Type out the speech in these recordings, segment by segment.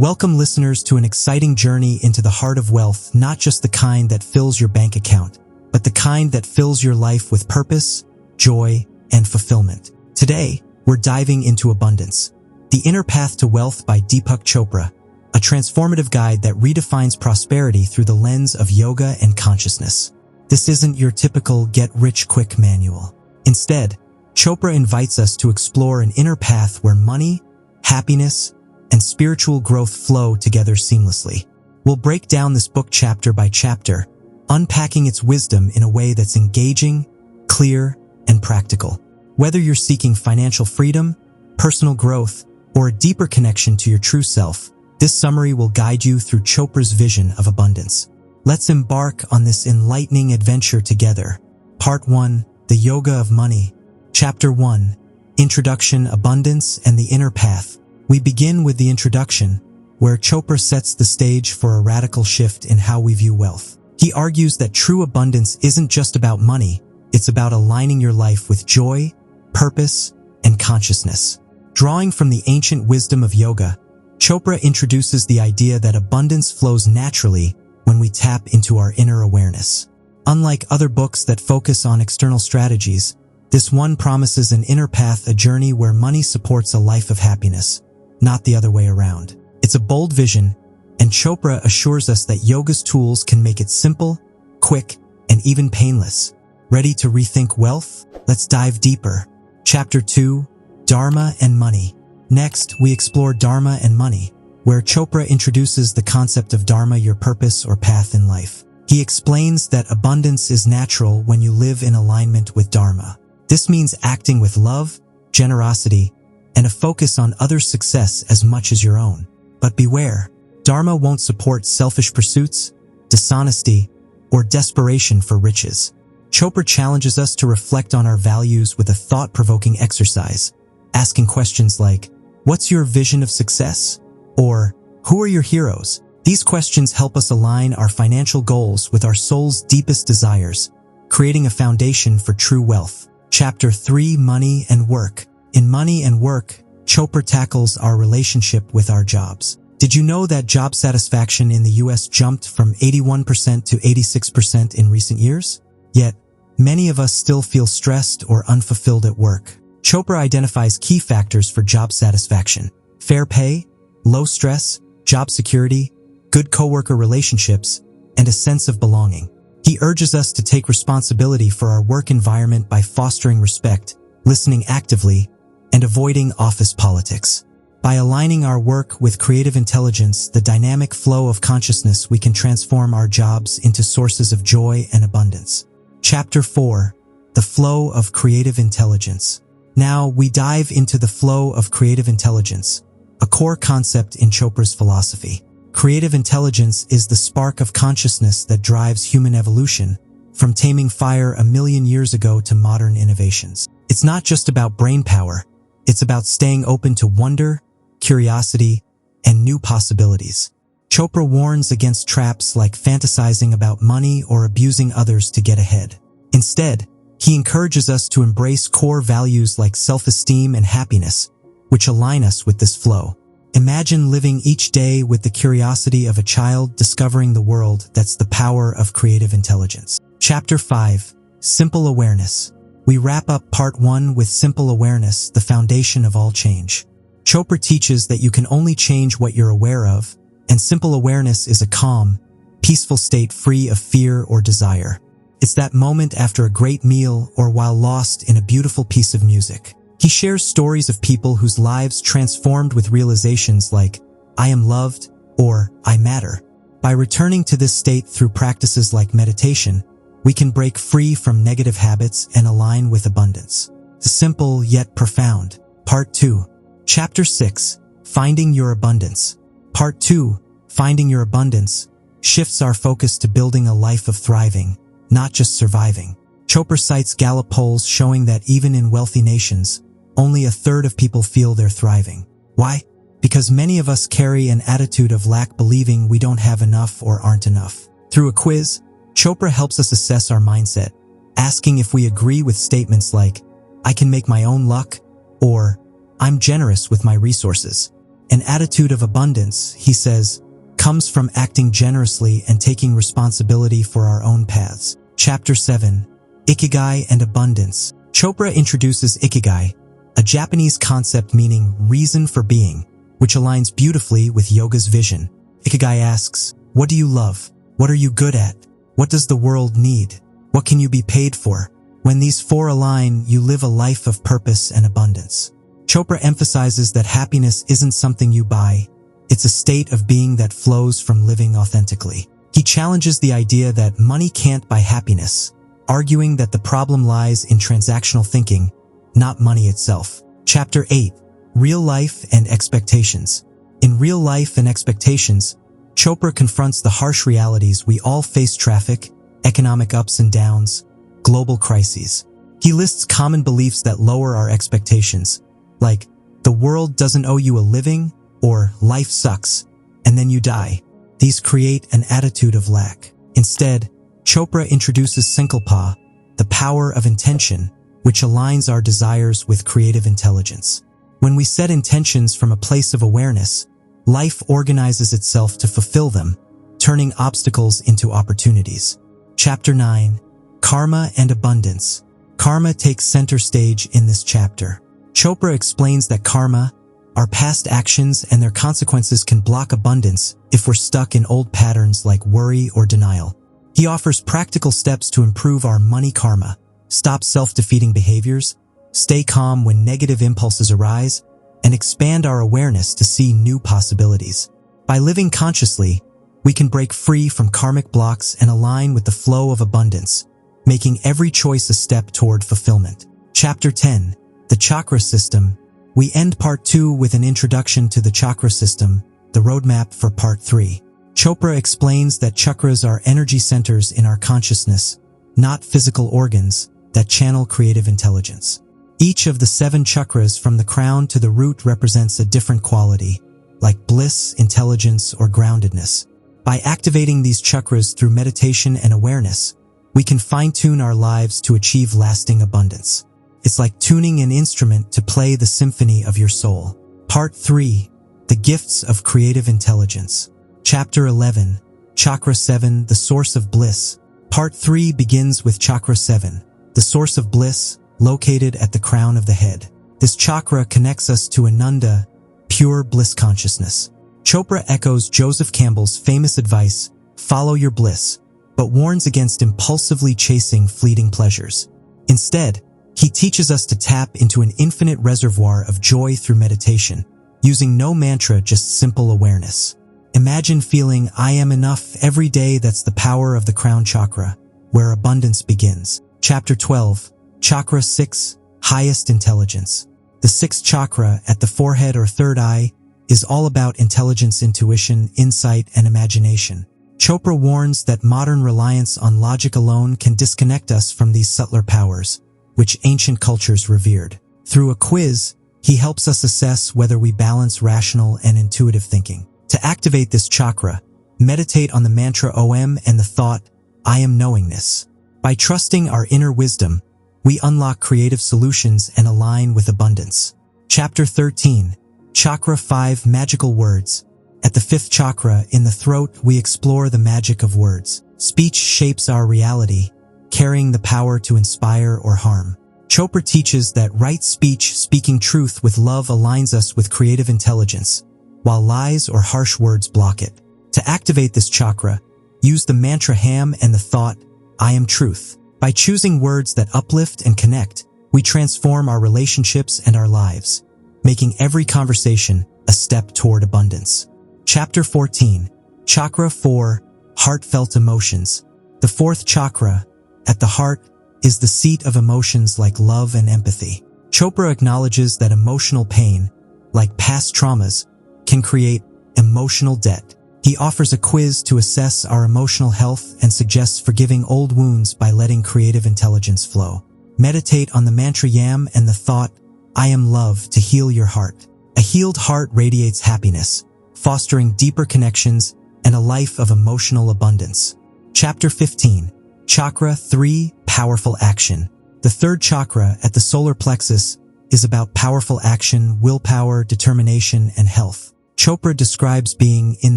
Welcome listeners to an exciting journey into the heart of wealth, not just the kind that fills your bank account, but the kind that fills your life with purpose, joy, and fulfillment. Today, we're diving into Abundance, The Inner Path to Wealth by Deepak Chopra, a transformative guide that redefines prosperity through the lens of yoga and consciousness. This isn't your typical get-rich-quick manual. Instead, Chopra invites us to explore an inner path where money, happiness, and spiritual growth flow together seamlessly. We'll break down this book chapter by chapter, unpacking its wisdom in a way that's engaging, clear, and practical. Whether you're seeking financial freedom, personal growth, or a deeper connection to your true self, this summary will guide you through Chopra's vision of abundance. Let's embark on this enlightening adventure together. Part 1, The Yoga of Money. Chapter 1, Introduction, Abundance, and the Inner Path. We begin with the introduction, where Chopra sets the stage for a radical shift in how we view wealth. He argues that true abundance isn't just about money, it's about aligning your life with joy, purpose, and consciousness. Drawing from the ancient wisdom of yoga, Chopra introduces the idea that abundance flows naturally when we tap into our inner awareness. Unlike other books that focus on external strategies, this one promises an inner path, a journey where money supports a life of happiness, not the other way around. It's a bold vision, and Chopra assures us that yoga's tools can make it simple, quick, and even painless. Ready to rethink wealth? Let's dive deeper. Chapter 2, Dharma and Money. Next, we explore Dharma and Money, where Chopra introduces the concept of Dharma, your purpose or path in life. He explains that abundance is natural when you live in alignment with Dharma. This means acting with love, generosity, and a focus on others' success as much as your own. But beware, Dharma won't support selfish pursuits, dishonesty, or desperation for riches. Chopra challenges us to reflect on our values with a thought-provoking exercise, asking questions like, what's your vision of success? Or, who are your heroes? These questions help us align our financial goals with our soul's deepest desires, creating a foundation for true wealth. Chapter 3, Money and Work. In Money and Work, Chopra tackles our relationship with our jobs. Did you know that job satisfaction in the US jumped from 81% to 86% in recent years? Yet, many of us still feel stressed or unfulfilled at work. Chopra identifies key factors for job satisfaction: fair pay, low stress, job security, good coworker relationships, and a sense of belonging. He urges us to take responsibility for our work environment by fostering respect, listening actively, and avoiding office politics. By aligning our work with creative intelligence, the dynamic flow of consciousness, we can transform our jobs into sources of joy and abundance. Chapter 4, The Flow of Creative Intelligence. Now, we dive into the flow of creative intelligence, a core concept in Chopra's philosophy. Creative intelligence is the spark of consciousness that drives human evolution, from taming fire a million years ago to modern innovations. It's not just about brain power, it's about staying open to wonder, curiosity, and new possibilities. Chopra warns against traps like fantasizing about money or abusing others to get ahead. Instead, he encourages us to embrace core values like self-esteem and happiness, which align us with this flow. Imagine living each day with the curiosity of a child discovering the world. That's the power of creative intelligence. Chapter 5, Simple Awareness. We wrap up Part 1 with simple awareness, the foundation of all change. Chopra teaches that you can only change what you're aware of, and simple awareness is a calm, peaceful state free of fear or desire. It's that moment after a great meal or while lost in a beautiful piece of music. He shares stories of people whose lives transformed with realizations like, I am loved, or I matter. By returning to this state through practices like meditation, we can break free from negative habits and align with abundance. Simple yet profound. Part 2. Chapter 6, Finding Your Abundance. Part 2, Finding Your Abundance, shifts our focus to building a life of thriving, not just surviving. Chopra cites Gallup polls showing that even in wealthy nations, only a third of people feel they're thriving. Why? Because many of us carry an attitude of lack, believing we don't have enough or aren't enough. Through a quiz, Chopra helps us assess our mindset, asking if we agree with statements like, I can make my own luck, or I'm generous with my resources. An attitude of abundance, he says, comes from acting generously and taking responsibility for our own paths. Chapter 7. Ikigai and Abundance. Chopra introduces Ikigai, a Japanese concept meaning reason for being, which aligns beautifully with yoga's vision. Ikigai asks, what do you love? What are you good at? What does the world need? What can you be paid for? When these four align, you live a life of purpose and abundance. Chopra emphasizes that happiness isn't something you buy. It's a state of being that flows from living authentically. He challenges the idea that money can't buy happiness, arguing that the problem lies in transactional thinking, not money itself. Chapter 8. Real Life and Expectations. In Real Life and Expectations, Chopra confronts the harsh realities we all face: traffic, economic ups and downs, global crises. He lists common beliefs that lower our expectations, like, the world doesn't owe you a living, or life sucks, and then you die. These create an attitude of lack. Instead, Chopra introduces Sankalpa, the power of intention, which aligns our desires with creative intelligence. When we set intentions from a place of awareness, life organizes itself to fulfill them, turning obstacles into opportunities. Chapter 9. Karma and Abundance. Karma takes center stage in this chapter. Chopra explains that karma, our past actions and their consequences, can block abundance if we're stuck in old patterns like worry or denial. He offers practical steps to improve our money karma, stop self-defeating behaviors, stay calm when negative impulses arise, and expand our awareness to see new possibilities. By living consciously, we can break free from karmic blocks and align with the flow of abundance, making every choice a step toward fulfillment. Chapter 10. The Chakra System. We end Part 2 with an introduction to the chakra system, the roadmap for Part 3. Chopra explains that chakras are energy centers in our consciousness, not physical organs, that channel creative intelligence. Each of the 7 chakras from the crown to the root represents a different quality, like bliss, intelligence, or groundedness. By activating these chakras through meditation and awareness, we can fine-tune our lives to achieve lasting abundance. It's like tuning an instrument to play the symphony of your soul. Part 3. The Gifts of Creative Intelligence. Chapter 11. Chakra 7, the Source of Bliss. Part 3 begins with Chakra 7, the Source of Bliss, located at the crown of the head. This chakra connects us to Ananda, pure bliss consciousness. Chopra echoes Joseph Campbell's famous advice, follow your bliss, but warns against impulsively chasing fleeting pleasures. Instead, he teaches us to tap into an infinite reservoir of joy through meditation, using no mantra, just simple awareness. Imagine feeling I am enough every day. That's the power of the crown chakra, where abundance begins. Chapter 12. Chakra 6, Highest Intelligence. The 6th chakra at the forehead or third eye is all about intelligence, intuition, insight, and imagination. Chopra warns that modern reliance on logic alone can disconnect us from these subtler powers, which ancient cultures revered. Through a quiz, he helps us assess whether we balance rational and intuitive thinking. To activate this chakra, meditate on the mantra Om and the thought, I am knowingness. By trusting our inner wisdom, we unlock creative solutions and align with abundance. Chapter 13. Chakra 5, Magical Words. At the 5th chakra, in the throat, we explore the magic of words. Speech shapes our reality, carrying the power to inspire or harm. Chopra teaches that right speech, speaking truth with love, aligns us with creative intelligence, while lies or harsh words block it. To activate this chakra, use the mantra Ham and the thought, I am truth. By choosing words that uplift and connect, we transform our relationships and our lives, making every conversation a step toward abundance. Chapter 14. Chakra 4, Heartfelt Emotions. The 4th chakra, at the heart, is the seat of emotions like love and empathy. Chopra acknowledges that emotional pain, like past traumas, can create emotional debt. He offers a quiz to assess our emotional health and suggests forgiving old wounds by letting creative intelligence flow. Meditate on the mantra Yam and the thought, I am love, to heal your heart. A healed heart radiates happiness, fostering deeper connections and a life of emotional abundance. Chapter 15. Chakra 3, Powerful Action. The 3rd chakra at the solar plexus is about powerful action, willpower, determination, and health. Chopra describes being in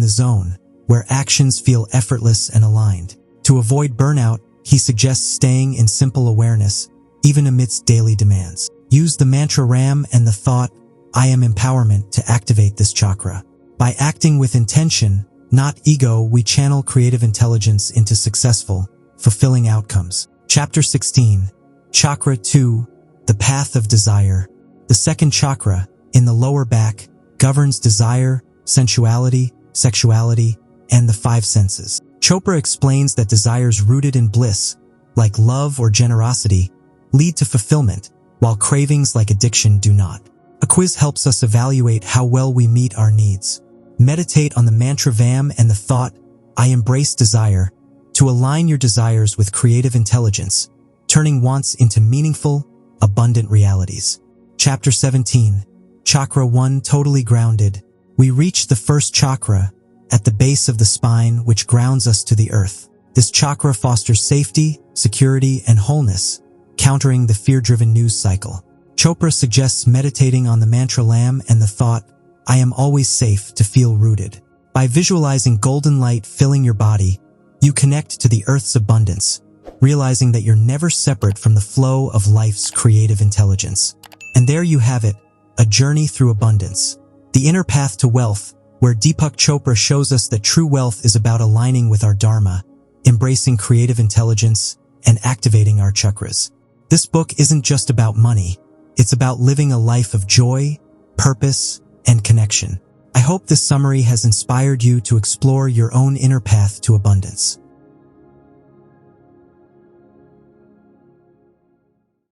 the zone, where actions feel effortless and aligned. To avoid burnout, he suggests staying in simple awareness, even amidst daily demands. Use the mantra RAM and the thought, I am empowerment, to activate this chakra. By acting with intention, not ego, we channel creative intelligence into successful, fulfilling outcomes. Chapter 16. Chakra 2. The Path of Desire. The second chakra, in the lower back, governs desire, sensuality, sexuality, and the five senses. Chopra explains that desires rooted in bliss, like love or generosity, lead to fulfillment, while cravings like addiction do not. A quiz helps us evaluate how well we meet our needs. Meditate on the mantra VAM and the thought, I embrace desire, to align your desires with creative intelligence, turning wants into meaningful, abundant realities. Chapter 17. Chakra 1. Totally grounded. We reach the first chakra, at the base of the spine, which grounds us to the earth. This chakra fosters safety, security, and wholeness, countering the fear-driven news cycle. Chopra suggests meditating on the mantra LAM and the thought, I am always safe, to feel rooted. By visualizing golden light filling your body, you connect to the earth's abundance, realizing that you're never separate from the flow of life's creative intelligence. And there you have it, a journey through abundance. The inner path to wealth, where Deepak Chopra shows us that true wealth is about aligning with our dharma, embracing creative intelligence, and activating our chakras. This book isn't just about money. It's about living a life of joy, purpose, and connection. I hope this summary has inspired you to explore your own inner path to abundance.